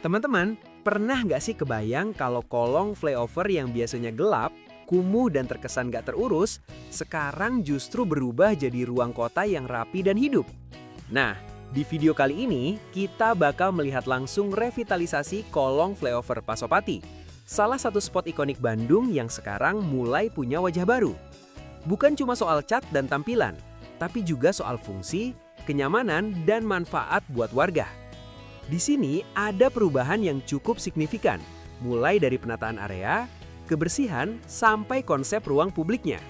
Teman-teman, pernah nggak sih kebayang kalau kolong flyover yang biasanya gelap, kumuh dan terkesan nggak terurus, sekarang justru berubah jadi ruang kota yang rapi dan hidup? Nah, di video kali ini kita bakal melihat langsung revitalisasi kolong flyover Pasopati, salah satu spot ikonik Bandung yang sekarang mulai punya wajah baru. Bukan cuma soal cat dan tampilan, tapi juga soal fungsi, kenyamanan, dan manfaat buat warga. Di sini ada perubahan yang cukup signifikan, mulai dari penataan area, kebersihan, sampai konsep ruang publiknya.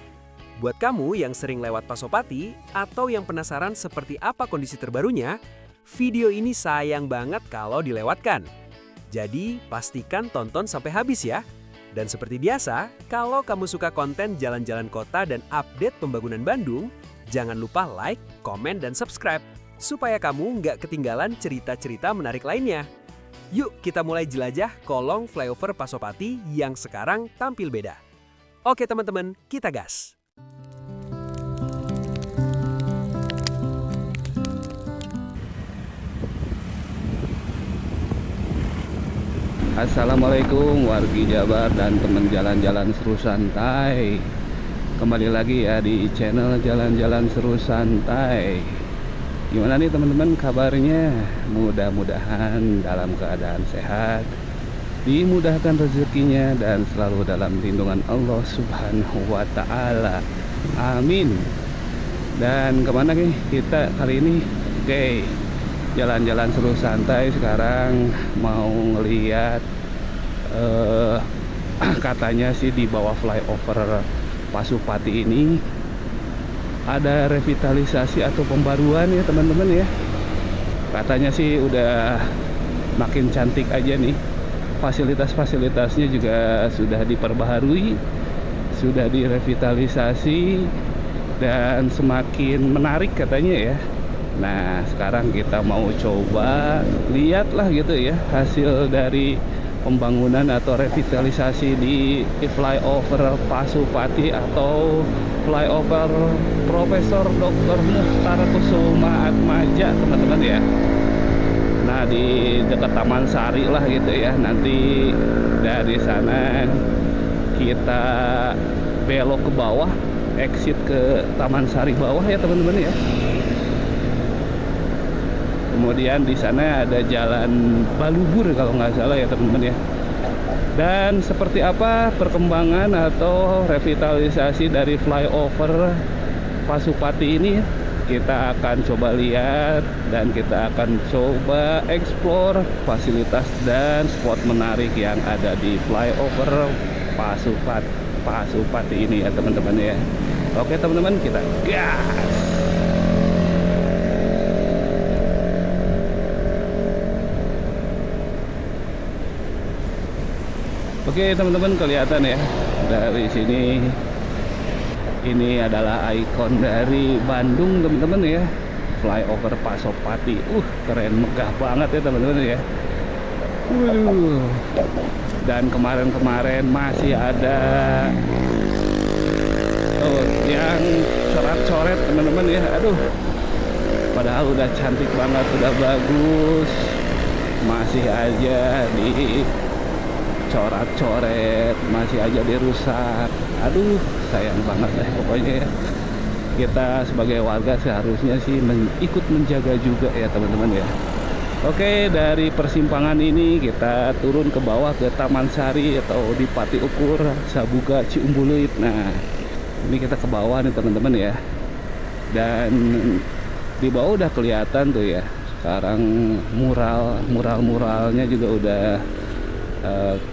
Buat kamu yang sering lewat Pasopati atau yang penasaran seperti apa kondisi terbarunya, video ini sayang banget kalau dilewatkan. Jadi, pastikan tonton sampai habis ya. Dan seperti biasa, kalau kamu suka konten jalan-jalan kota dan update pembangunan Bandung, jangan lupa like, komen, dan subscribe supaya kamu nggak ketinggalan cerita-cerita menarik lainnya. Yuk kita mulai jelajah kolong flyover Pasopati yang sekarang tampil beda. Oke teman-teman, kita gas! Assalamualaikum wargi Jabar dan teman jalan-jalan seru santai. Kembali lagi ya di channel Jalan-Jalan Seru Santai. Gimana nih teman-teman kabarnya? Mudah-mudahan dalam keadaan sehat, dimudahkan rezekinya, dan selalu dalam lindungan Allah Subhanahu wa Ta'ala. Amin. Dan kemana nih kita kali ini? Oke, jalan-jalan seru santai. Sekarang mau ngeliat katanya sih di bawah flyover Pasopati ini ada revitalisasi atau pembaruan ya teman-teman ya. Katanya sih udah makin cantik aja nih. Fasilitas-fasilitasnya juga sudah diperbaharui, sudah direvitalisasi, dan semakin menarik katanya ya. Nah sekarang kita mau coba lihatlah gitu ya hasil dari pembangunan atau revitalisasi di flyover Pasopati atau flyover Profesor Dr. Muchtar Kusumaatmadja teman-teman ya. Nah di dekat Taman Sari lah gitu ya. Nanti dari sana kita belok ke bawah, exit ke Taman Sari bawah ya teman-teman ya. Kemudian di sana ada jalan Balubur kalau nggak salah ya teman-teman ya. Dan seperti apa perkembangan atau revitalisasi dari flyover Pasopati ini, kita akan coba lihat dan kita akan coba explore fasilitas dan spot menarik yang ada di flyover Pasopati ini ya teman-teman ya. Oke teman-teman, kita gas! Oke teman-teman, kelihatan ya dari sini, ini adalah ikon dari Bandung teman-teman ya, flyover Pasopati. Keren, megah banget ya teman-teman ya. Dan kemarin-kemarin masih ada yang coret-coret teman-teman ya. Padahal udah cantik banget, udah bagus, masih aja di coret-coret, masih aja dirusak. Sayang banget deh pokoknya ya. Kita sebagai warga seharusnya sih ikut menjaga juga ya teman-teman ya. Oke, dari persimpangan ini kita turun ke bawah ke Taman Sari atau di Pati Ukur Sabuga Ciumbuluit. Nah ini kita ke bawah nih teman-teman ya. Dan di bawah udah kelihatan tuh ya. Sekarang muralnya juga udah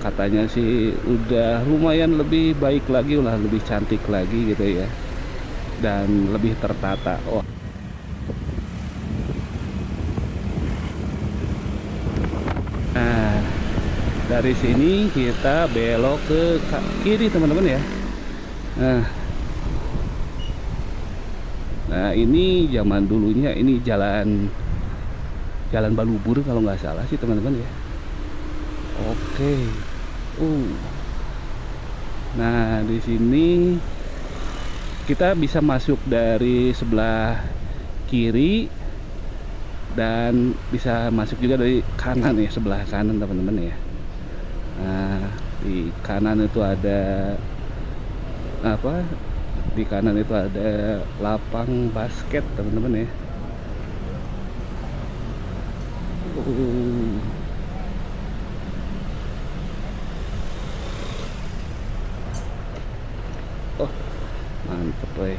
katanya sih udah lumayan lebih baik lagi lah, lebih cantik lagi gitu ya, dan lebih tertata. Nah dari sini kita belok ke kiri teman-teman ya. Nah ini zaman dulunya ini jalan Balubur kalau nggak salah sih teman-teman ya. Oke. Nah, di sini kita bisa masuk dari sebelah kiri dan bisa masuk juga dari kanan ya, sebelah kanan teman-teman ya. Nah, di kanan itu ada apa? Di kanan itu ada lapang basket teman-teman ya. Oh, mantep woy.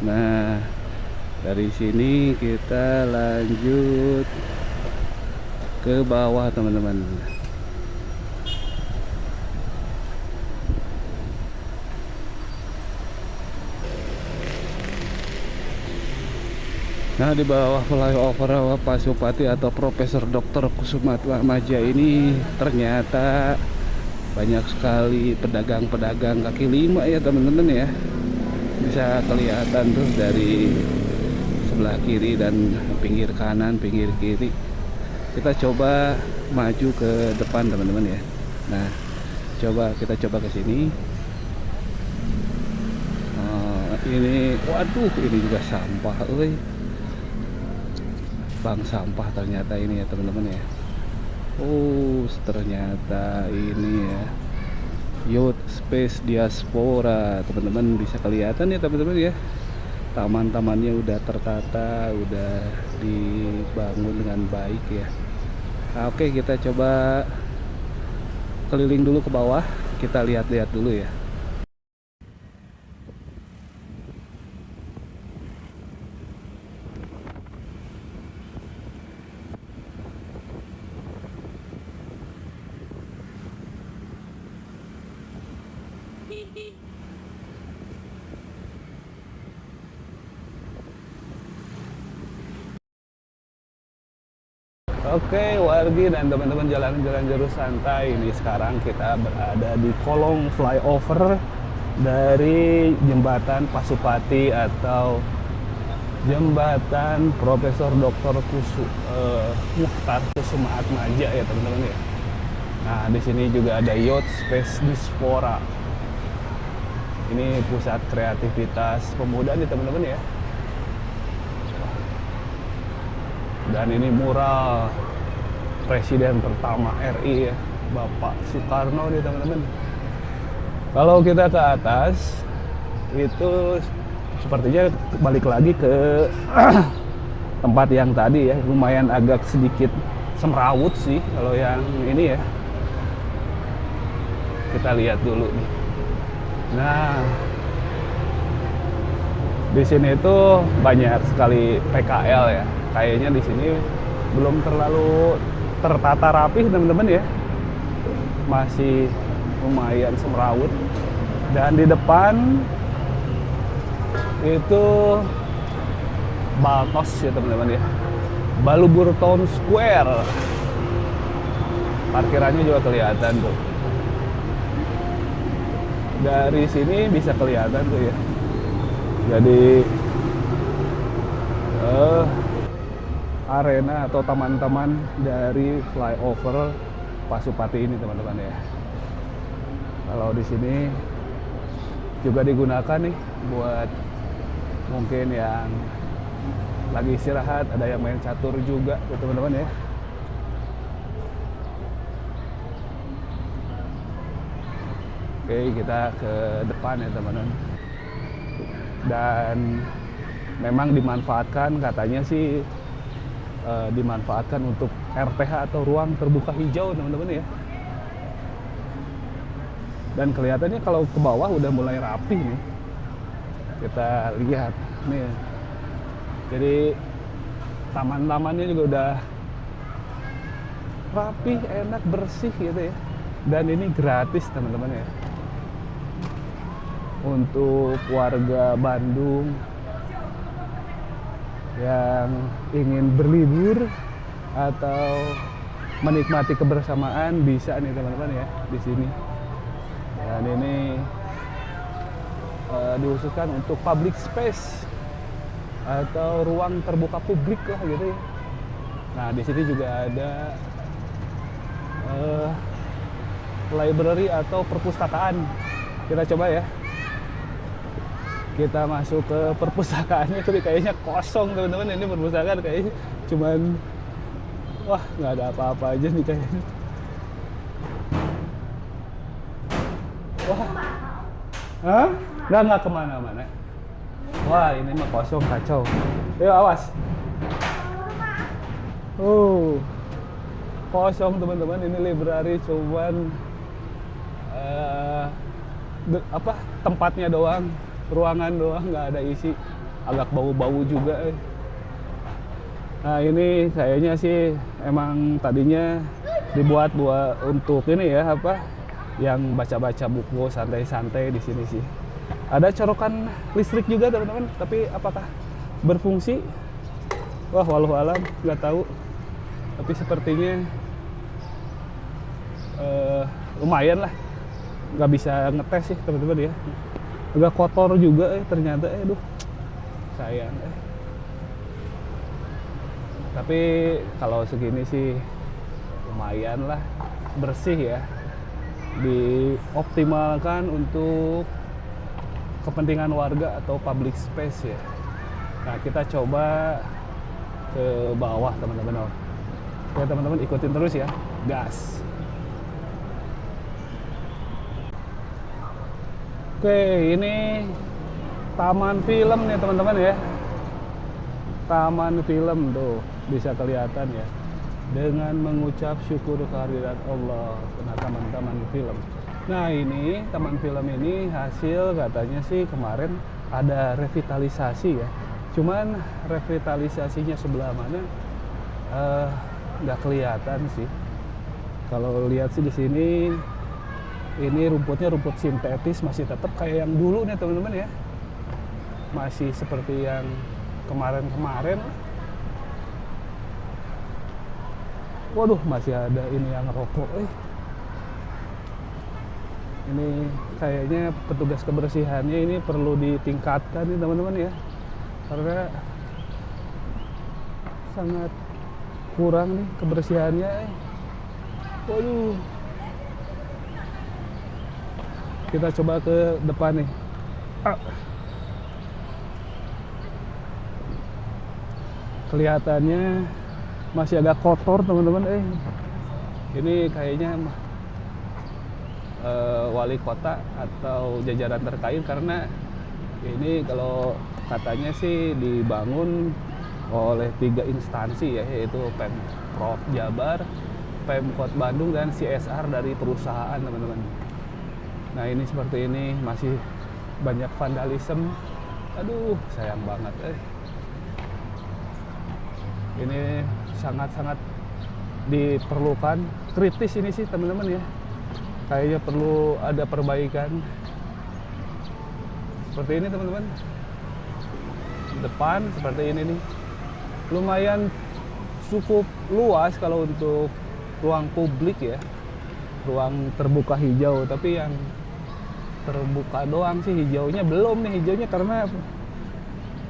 Nah, dari sini kita lanjut ke bawah teman-teman. Nah, di bawah flyover Pasupati atau Profesor Dr. Kusumaatmadja ini ternyata banyak sekali pedagang-pedagang kaki lima ya teman-teman ya. Bisa kelihatan tuh dari sebelah kiri dan pinggir kanan, pinggir kiri. Kita coba maju ke depan teman-teman ya. Nah, kita coba ke sini. Ini, waduh, ini juga sampah, Bank sampah ternyata ini ya teman-teman ya. Oh, ternyata ini ya Youth Space Diaspora. Teman-teman bisa kelihatan ya teman-teman ya. Taman-tamannya udah tertata, udah dibangun dengan baik ya. Nah, oke, kita coba keliling dulu ke bawah. Kita lihat-lihat dulu ya. Oke, wargi dan teman-teman jalan-jalan Jero santai. Ini sekarang kita berada di kolong flyover dari jembatan Pasupati atau jembatan Profesor Dr. Mukhtar Kusumaatmadja ya teman-teman ya. Nah, di sini juga ada Youth Space Diaspora. Ini pusat kreativitas pemuda nih teman-teman ya. Dan ini mural Presiden pertama RI ya, Bapak Soekarno nih teman-teman. Kalau kita ke atas itu sepertinya balik lagi ke tempat yang tadi ya, lumayan agak sedikit semrawut sih kalau yang ini ya. Kita lihat dulu nih. Nah, di sini itu banyak sekali PKL ya. Kayaknya di sini belum terlalu tertata rapih teman-teman ya. Masih lumayan semrawut. Dan di depan itu Baltos ya teman-teman ya. Balubur Town Square. Parkirannya juga kelihatan tuh. Dari sini bisa kelihatan tuh ya. Jadi arena atau taman-taman dari flyover Pasupati ini teman-teman ya. Kalau di sini juga digunakan nih buat mungkin yang lagi istirahat, ada yang main catur juga teman-teman ya. Oke, kita ke depan ya teman-teman. Dan memang dimanfaatkan, katanya sih dimanfaatkan untuk RTH atau ruang terbuka hijau teman-teman ya. Dan kelihatannya kalau ke bawah udah mulai rapi nih. Kita lihat nih. Jadi taman-tamannya juga udah rapi, enak, bersih gitu ya. Dan ini gratis teman-teman ya. Untuk warga Bandung yang ingin berlibur atau menikmati kebersamaan bisa nih teman-teman ya di sini. Dan ini diusulkan untuk public space atau ruang terbuka publik lah gitu ya. Nah, di sini juga ada library atau perpustakaan. Kita coba ya. kita masuk ke perpustakaannya, tapi kayaknya kosong teman-teman. Ini perpustakaan kayaknya cuman, wah nggak ada apa-apa aja nih kayaknya. Wah, hah? Nggak kemana-mana. Wah ini mah kosong, kacau. Ayo awas. Kosong teman-teman. Ini library cuman tempatnya doang, ruangan doang, nggak ada isi. Agak bau-bau juga. Nah ini kayaknya sih emang tadinya dibuat buat untuk ini ya, yang baca-baca buku santai-santai di sini sih. Ada colokan listrik juga teman-teman, tapi apakah berfungsi? Wah walau alam, nggak tahu. Tapi sepertinya lumayan lah. Nggak bisa ngetes sih teman-teman ya. Agak kotor juga ternyata, aduh sayang. Tapi kalau segini sih lumayan lah, bersih ya, dioptimalkan untuk kepentingan warga atau public space ya. Nah kita coba ke bawah teman-teman. Oke teman-teman, ikutin terus ya, gas. Oke, ini taman film nih teman-teman ya. Taman film tuh bisa kelihatan ya, dengan mengucap syukur kehadirat Allah. Kena taman film. Nah ini taman film ini hasil katanya sih kemarin ada revitalisasi ya. Cuman revitalisasinya sebelah mana nggak kelihatan sih. Kalau lihat sih di sini, ini rumputnya rumput sintetis, masih tetap kayak yang dulu nih teman-teman ya. Masih seperti yang kemarin-kemarin. Waduh, masih ada ini yang rokok. Ini kayaknya petugas kebersihannya ini perlu ditingkatkan nih teman-teman ya, karena sangat kurang nih kebersihannya. Waduh, kita coba ke depan nih. Kelihatannya masih agak kotor teman-teman. Ini kayaknya wali kota atau jajaran terkait, karena ini kalau katanya sih dibangun oleh 3 instansi ya, yaitu Pemprov Jabar, Pemkot Bandung, dan CSR dari perusahaan teman-teman. Nah ini seperti ini, masih banyak vandalisme. Aduh sayang banget. Ini sangat-sangat diperlukan, kritis ini sih teman-teman ya. Kayaknya perlu ada perbaikan. Seperti ini teman-teman. Depan seperti ini nih. Lumayan cukup luas kalau untuk ruang publik ya. Ruang terbuka hijau, tapi yang terbuka doang sih hijaunya belum nih, hijaunya karena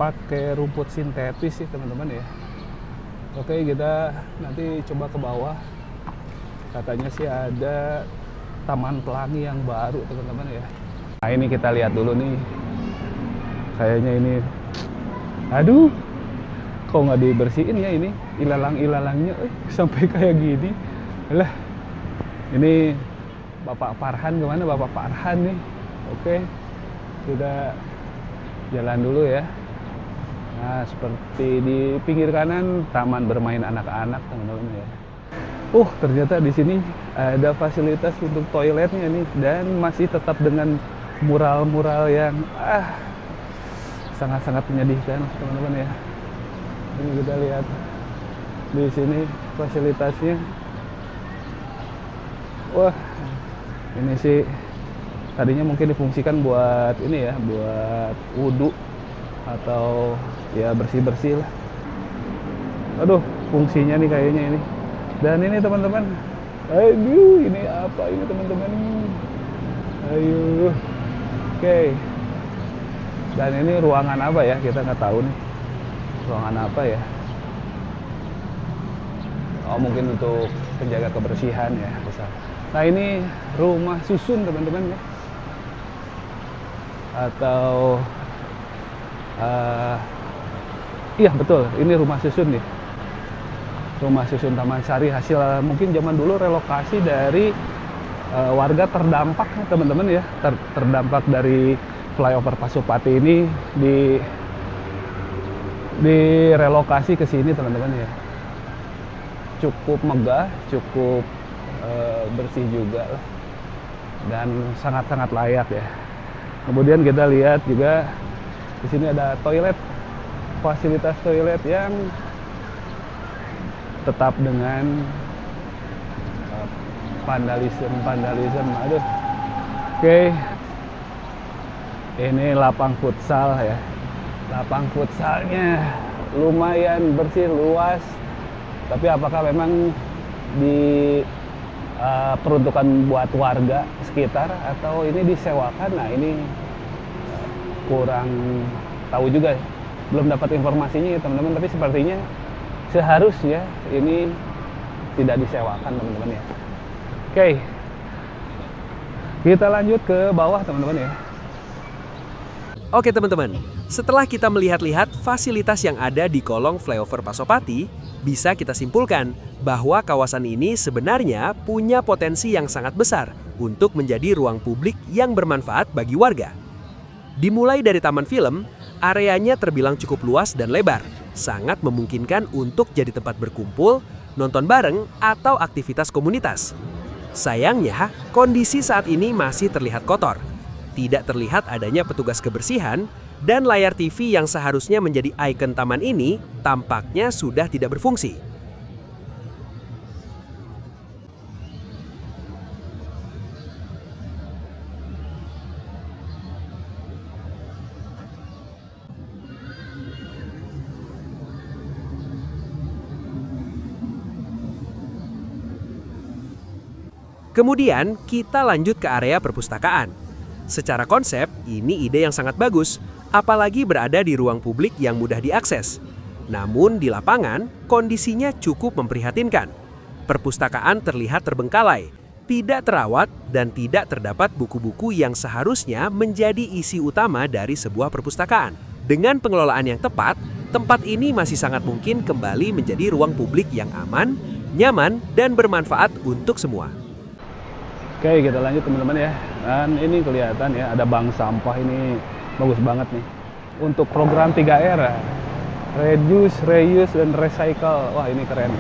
pakai rumput sintetis sih teman-teman ya. Oke, kita nanti coba ke bawah. Katanya sih ada taman pelangi yang baru teman-teman ya. Nah ini kita lihat dulu nih. Kayaknya ini, aduh, kok nggak dibersihin ya ini ilalang-ilalangnya, sampai kayak gini. Lah, ini Bapak Farhan kemana? Bapak Farhan nih. Oke, kita jalan dulu ya. Nah, seperti di pinggir kanan taman bermain anak-anak teman-teman ya. Ternyata di sini ada fasilitas untuk toiletnya nih, dan masih tetap dengan mural-mural yang sangat-sangat menyedihkan teman-teman ya. Ini kita lihat di sini fasilitasnya. Wah, ini sih tadinya mungkin difungsikan buat ini ya, buat wudhu atau ya bersih-bersih lah. Aduh, fungsinya nih kayaknya ini. Dan ini teman-teman, aduh, ini apa ini teman-teman? Ayo, oke. Dan ini ruangan apa ya? Kita nggak tahu nih. Ruangan apa ya? Oh, mungkin untuk penjaga kebersihan ya. Nah ini rumah susun teman-teman ya. Atau Eh, iya betul, ini rumah susun nih. Rumah susun Taman Sari hasil mungkin zaman dulu relokasi dari warga terdampak teman-teman ya, terdampak dari flyover Pasupati ini direlokasi ke sini teman-teman ya. Cukup megah, cukup bersih juga lah, dan sangat-sangat layak ya. Kemudian kita lihat juga di sini ada toilet, fasilitas toilet yang tetap dengan vandalisme. Aduh. Oke. Ini lapang futsal ya. Lapang futsalnya lumayan bersih, luas. Tapi apakah memang peruntukan buat warga sekitar atau ini disewakan? Nah, ini kurang tahu juga. Belum dapat informasinya ya, teman-teman, tapi sepertinya seharusnya ini tidak disewakan, teman-teman ya. Oke, kita lanjut ke bawah, teman-teman ya. Oke teman-teman, setelah kita melihat-lihat fasilitas yang ada di kolong flyover Pasopati, bisa kita simpulkan bahwa kawasan ini sebenarnya punya potensi yang sangat besar untuk menjadi ruang publik yang bermanfaat bagi warga. Dimulai dari taman film, areanya terbilang cukup luas dan lebar, sangat memungkinkan untuk jadi tempat berkumpul, nonton bareng, atau aktivitas komunitas. Sayangnya, kondisi saat ini masih terlihat kotor. Tidak terlihat adanya petugas kebersihan, dan layar TV yang seharusnya menjadi ikon taman ini tampaknya sudah tidak berfungsi. Kemudian kita lanjut ke area perpustakaan. Secara konsep, ini ide yang sangat bagus, apalagi berada di ruang publik yang mudah diakses. Namun di lapangan, kondisinya cukup memprihatinkan. Perpustakaan terlihat terbengkalai, tidak terawat, dan tidak terdapat buku-buku yang seharusnya menjadi isi utama dari sebuah perpustakaan. Dengan pengelolaan yang tepat, tempat ini masih sangat mungkin kembali menjadi ruang publik yang aman, nyaman, dan bermanfaat untuk semua. Oke, kita lanjut teman-teman ya. Dan ini kelihatan ya, ada bank sampah ini bagus banget nih. Untuk program 3R, reduce, reuse, dan recycle. Wah, ini keren.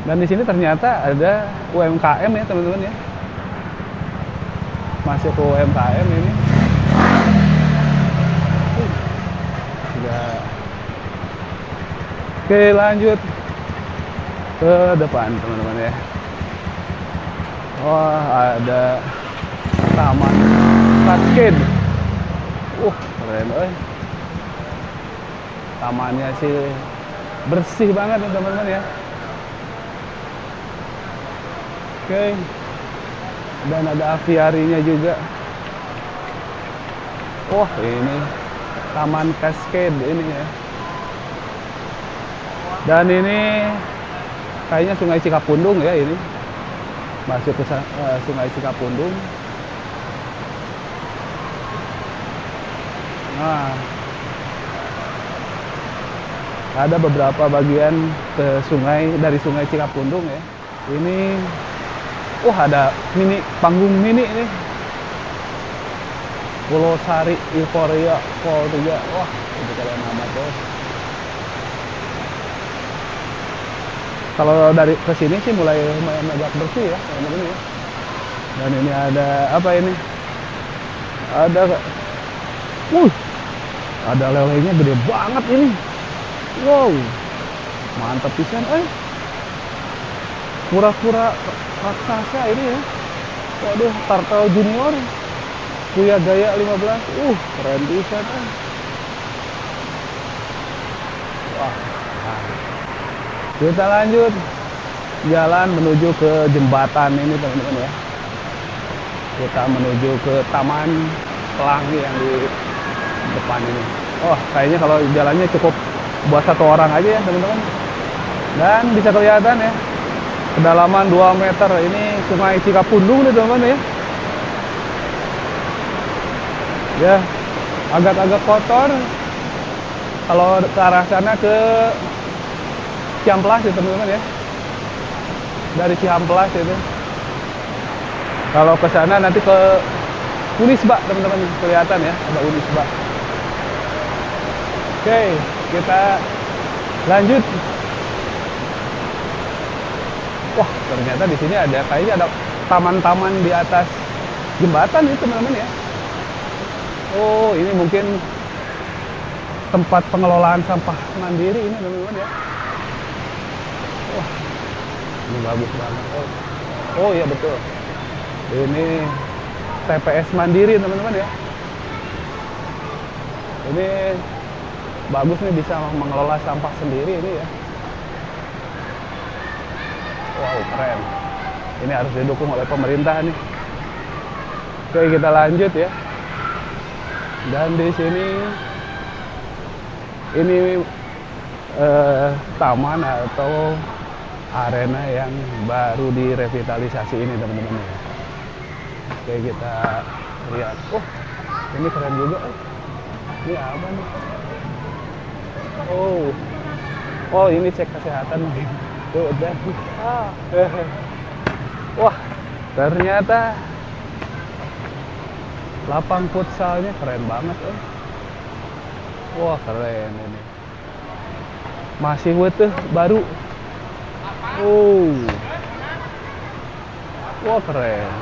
Dan di sini ternyata ada UMKM ya teman-teman ya. Masuk ke UMKM ini. Oke, lanjut ke depan teman-teman ya. Wah, ada taman cascade. Keren, tamannya sih bersih banget nih teman-teman ya. Oke. Dan ada aviarinya juga. Wah, ini taman cascade ini ya. Dan ini kayaknya Sungai Cikapundung ya ini. Masuk ke Sungai Cikapundung. Nah, ada beberapa bagian ke sungai dari Sungai Cikapundung ya. Ini, ada panggung mini ini. Pulau Sari, Euforia, Pol 3. Wah, itu keren amat tuh. Kalau dari ke sini sih mulai lumayan agak bersih ya, teman-teman ya. Dan ini ada apa ini? Ada lelenya gede banget ini. Wow, mantap pisan, Kura-kura raksasa ini ya. Waduh, Turtle Junior, Kuya Gaya 15. Keren pisan, Wah. Kita lanjut jalan menuju ke jembatan ini teman-teman ya. Kita menuju ke Taman Pelangi yang di depan ini. Kayaknya kalau jalannya cukup buat satu orang aja ya teman-teman. Dan bisa kelihatan ya, kedalaman 2 meter. Ini Sungai Cikapundung nih teman-teman ya. Ya, agak-agak kotor. Kalau ke arah sana ke Ciamplas ya teman-teman ya. Dari Ciamplas itu. Kalau ke sana nanti ke Unisba teman-teman, kelihatan ya ada Unisba. Oke, kita lanjut. Wah, ternyata di sini ada kayaknya ada taman-taman di atas jembatan itu teman-teman ya. Oh, ini mungkin tempat pengelolaan sampah mandiri ini teman-teman ya. Wah, ini bagus banget. Oh iya betul. Ini TPS mandiri teman-teman ya. Ini bagus nih, bisa mengelola sampah sendiri ini ya. Wow, keren. Ini harus didukung oleh pemerintah nih. Oke, kita lanjut ya. Dan di sini ini taman atau arena yang baru direvitalisasi ini teman-teman ya. Oke, kita lihat. Oh, ini keren juga. Ini apa nih? Oh ini cek kesehatan mungkin. Tuh udah. Wah, ternyata lapang futsalnya keren banget. Wah, keren ini. Masih utuh, baru. Wah, keren.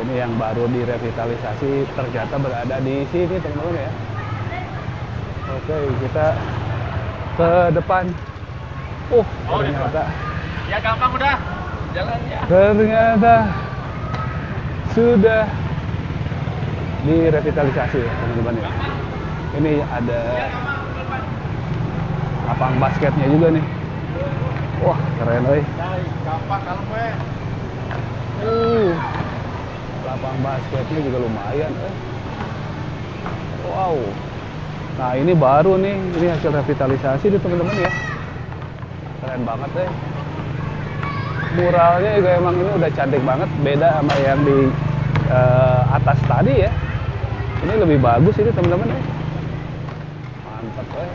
Ini yang baru direvitalisasi ternyata berada di sini teman-teman ya. Oke, kita ke depan. Ternyata. Ya gampang udah. Jalan ya. Ternyata sudah direvitalisasi ya teman-teman ya. Ini ada lapang basketnya juga nih. Wah, keren euy. Gampang kalau gue. Lapang basketnya juga lumayan. Wow. Nah, ini baru nih, ini hasil revitalisasi nih teman-teman ya. Keren banget deh. Muralnya juga emang ini udah cantik banget, beda sama yang di atas tadi ya. Ini lebih bagus ini teman-teman ya. Mantap deh.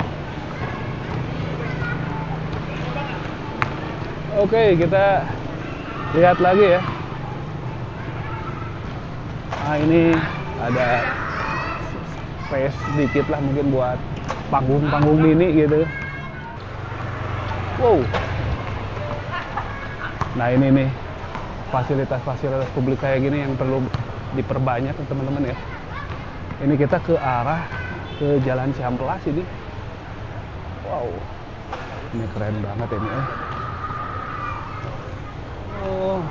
Oke, kita lihat lagi ya. Nah, ini ada space sedikit lah mungkin buat panggung-panggung mini gitu. Wow. Nah, ini nih fasilitas-fasilitas publik kayak gini yang perlu diperbanyak teman-teman ya. Ini kita ke arah ke Jalan Ciamplas ini. Wow. Ini keren banget ini ya. Oh.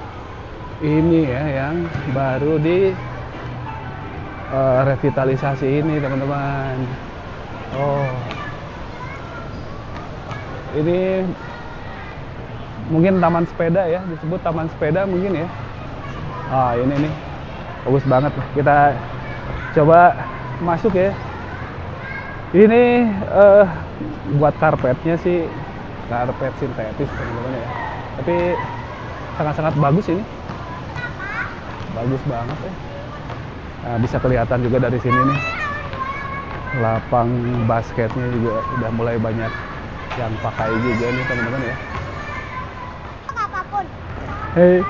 Ini ya yang baru di revitalisasi ini teman-teman. Oh, ini mungkin taman sepeda ya, disebut taman sepeda mungkin ya. Ini nih bagus banget. Kita coba masuk ya. Ini buat karpetnya sih karpet sintetis teman-teman ya, tapi sangat-sangat bagus ini, bagus banget ya. Nah, bisa kelihatan juga dari sini nih, lapang basketnya juga udah mulai banyak yang pakai juga nih teman-teman ya. Apapun. Hei,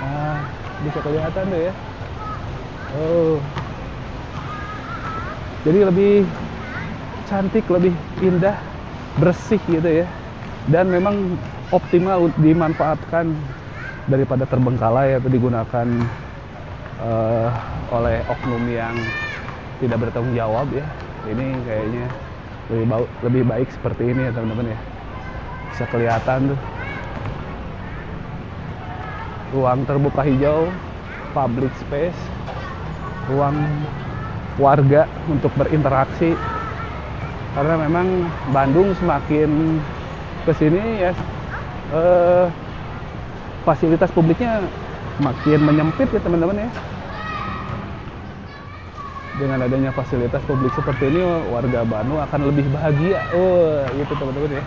nah bisa kelihatan deh ya. Oh, jadi lebih cantik, lebih indah, bersih gitu ya. Dan memang optimal dimanfaatkan daripada terbengkalai atau digunakan oleh oknum yang tidak bertanggung jawab ya. Ini kayaknya lebih baik seperti ini ya teman-teman ya. Bisa kelihatan tuh ruang terbuka hijau, public space, ruang warga untuk berinteraksi. Karena memang Bandung semakin kesini ya fasilitas publiknya makin menyempit ya teman-teman ya. Dengan adanya fasilitas publik seperti ini, warga Bandung akan lebih bahagia. Oh, gitu teman-teman ya.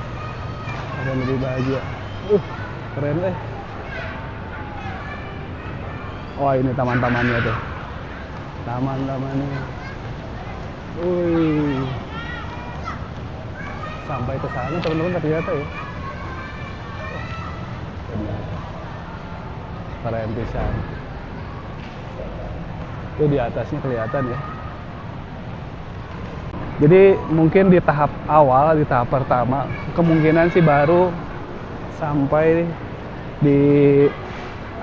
Akan lebih bahagia. Keren deh. Wah, ini taman-tamannya tuh. Taman-tamannya. Wih. sampai ke sana teman-teman, ternyata ya. Ternyata keren pisan. Itu di atasnya kelihatan ya. Jadi mungkin di tahap awal, di tahap pertama, kemungkinan sih baru sampai di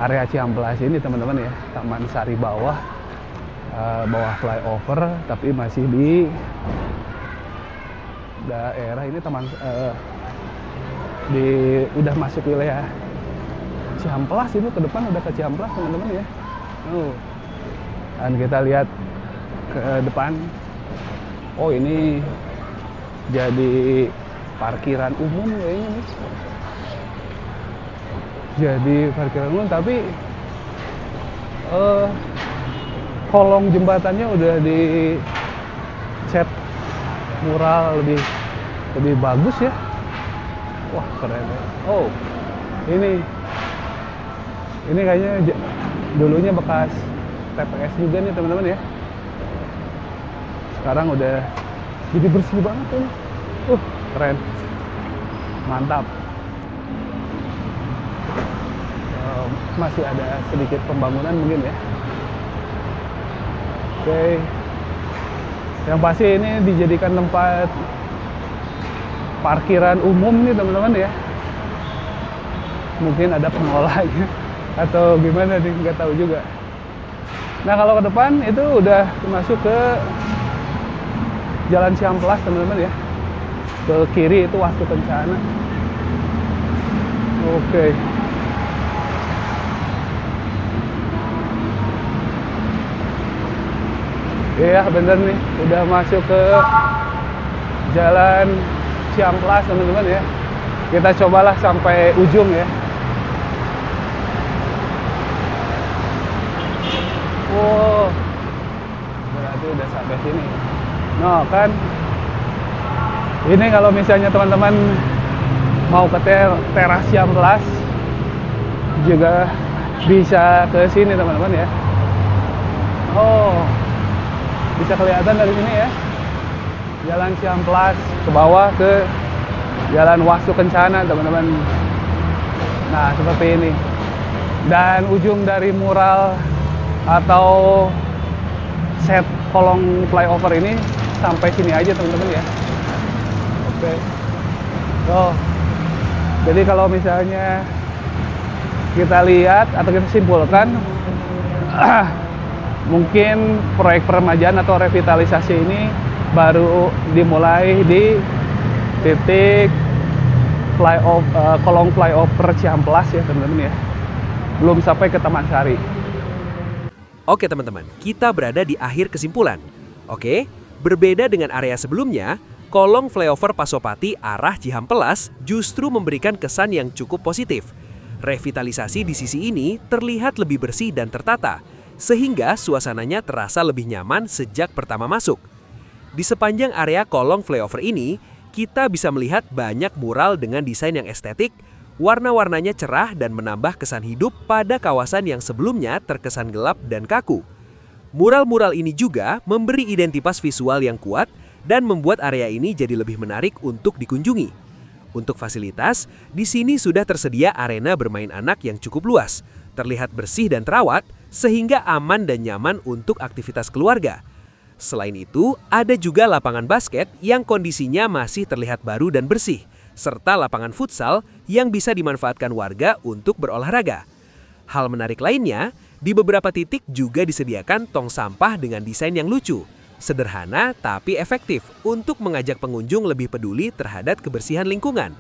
area Cihampelas ini teman-teman ya, Taman Sari bawah, bawah flyover, tapi masih di daerah ini udah masuk wilayah Cihampelas. Itu ke depan udah ke Cihampelas teman-teman ya. Dan kita lihat ke depan. Oh, ini jadi parkiran umum kayaknya nih. Jadi parkiran umum, tapi kolong jembatannya udah dicat mural lebih bagus ya. Wah, keren ya. Oh, ini kayaknya dulunya bekas TPS juga nih teman-teman ya. Sekarang udah jadi bersih banget ini. Keren. Mantap. Masih ada sedikit pembangunan mungkin ya. Oke. Yang pasti ini dijadikan tempat parkiran umum nih teman-teman ya. Mungkin ada pengolahnya atau gimana nih, nggak tahu juga. Nah, kalau ke depan itu udah masuk ke Jalan Cihampelas teman-teman ya. Ke kiri itu Wastu Kencana. Oke. Iya bener nih, udah masuk ke Jalan Cihampelas teman-teman ya. Kita cobalah sampai ujung ya. Wow, berarti udah sampai sini. No kan, ini kalau misalnya teman-teman mau ke teras Cihampelas juga bisa ke sini teman-teman ya. Oh, bisa kelihatan dari sini ya, Jalan Cihampelas ke bawah ke Jalan Wastu Kencana teman-teman. Nah, seperti ini. Dan ujung dari mural atau set kolong flyover ini sampai sini aja teman-teman ya. Oke. Oh, jadi kalau misalnya kita lihat atau kita simpulkan, mungkin proyek peremajaan atau revitalisasi ini baru dimulai di titik kolong flyover Cihampelas ya teman-teman ya. Belum sampai ke Taman Sari. Oke teman-teman, kita berada di akhir kesimpulan. Oke, berbeda dengan area sebelumnya, kolong flyover Pasopati arah Cihampelas justru memberikan kesan yang cukup positif. Revitalisasi di sisi ini terlihat lebih bersih dan tertata, sehingga suasananya terasa lebih nyaman sejak pertama masuk. Di sepanjang area kolong flyover ini, kita bisa melihat banyak mural dengan desain yang estetik, warna-warnanya cerah dan menambah kesan hidup pada kawasan yang sebelumnya terkesan gelap dan kaku. Mural-mural ini juga memberi identitas visual yang kuat dan membuat area ini jadi lebih menarik untuk dikunjungi. Untuk fasilitas, di sini sudah tersedia arena bermain anak yang cukup luas, terlihat bersih dan terawat, sehingga aman dan nyaman untuk aktivitas keluarga. Selain itu, ada juga lapangan basket yang kondisinya masih terlihat baru dan bersih, serta lapangan futsal yang bisa dimanfaatkan warga untuk berolahraga. Hal menarik lainnya, di beberapa titik juga disediakan tong sampah dengan desain yang lucu, sederhana tapi efektif untuk mengajak pengunjung lebih peduli terhadap kebersihan lingkungan.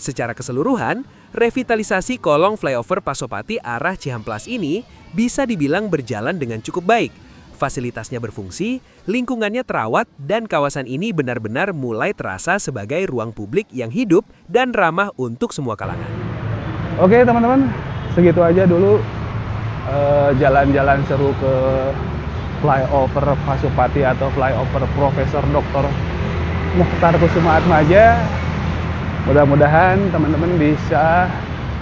Secara keseluruhan, revitalisasi kolong flyover Pasopati arah Cihampelas ini bisa dibilang berjalan dengan cukup baik. Fasilitasnya berfungsi, lingkungannya terawat, dan kawasan ini benar-benar mulai terasa sebagai ruang publik yang hidup dan ramah untuk semua kalangan. Oke teman-teman, segitu aja dulu jalan-jalan seru ke flyover Pasopati atau flyover Profesor Dr. Mokhtar Kusumaatmadja. Mudah-mudahan teman-teman bisa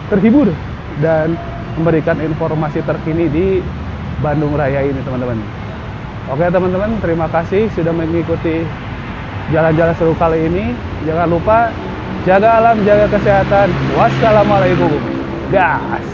terhibur dan memberikan informasi terkini di Bandung Raya ini teman-teman. Oke teman-teman, terima kasih sudah mengikuti jalan-jalan seru kali ini. Jangan lupa jaga alam, jaga kesehatan. Wassalamualaikum. Gas.